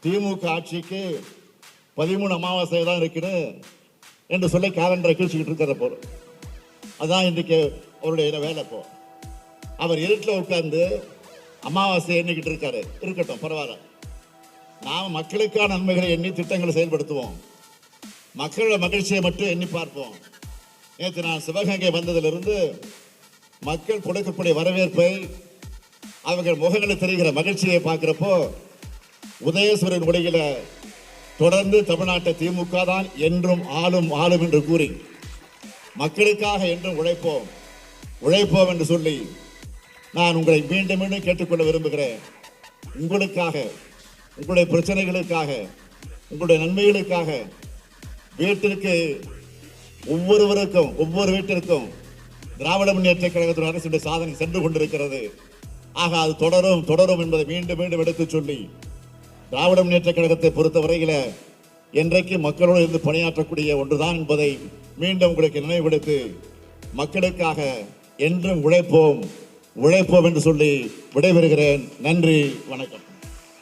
திமுக ஆட்சிக்கு 13 அமாவாசை தான் இருக்குன்னு என்று சொல்லி கேலண்டரை கிழிச்சுக்கிட்டு இருக்கிற போல. அதான் இன்றைக்கு அவருடைய வேலை. இப்போ அவர் இருட்டில் உட்கார்ந்து அமாவாசை எண்ணிக்கிட்டு இருக்காரு. இருக்கட்டும், பரவாயில்ல. நாம் மக்களுக்கான நன்மைகளை எண்ணி திட்டங்களை செயல்படுத்துவோம். மக்களோட மகிழ்ச்சியை மட்டும் எண்ணி பார்ப்போம். நேற்று நான் சிவகங்கை வந்ததிலிருந்து மக்கள் கொடுக்கக்கூடிய வரவேற்பை, அவர்கள் முகங்களில் தெரிகிற மகிழ்ச்சியை பார்க்கிறப்போ உதயசூரன் உடையில தொடர்ந்து தமிழ்நாட்டை திமுக தான் என்றும் ஆளும் என்று கூறி மக்களுக்காக என்றும் உழைப்போம் என்று சொல்லி நான் உங்களை மீண்டும் மீண்டும் கேட்டுக்கொள்ள விரும்புகிறேன். உங்களுக்காக, உங்களுடைய பிரச்சனைகளுக்காக, உங்களுடைய நன்மைகளுக்காக வீட்டிற்கு ஒவ்வொருவருக்கும், ஒவ்வொரு வீட்டிற்கும் திராவிட முன்னேற்ற கழகத்தின் அரசுடைய சாதனை சென்று கொண்டிருக்கிறது. ஆக அது தொடரும் என்பதை மீண்டும் மீண்டும் எடுத்து சொல்லி, திராவிட முன்னேற்ற கழகத்தை பொறுத்தவரையில் என்றைக்கு மக்களோடு இருந்து பணியாற்றக்கூடிய ஒன்றுதான் என்பதை மீண்டும் உங்களுக்கு நினைவுபடுத்தி, மக்களுக்காக என்றும் உழைப்போம் என்று சொல்லி விடைபெறுகிறேன். நன்றி, வணக்கம்.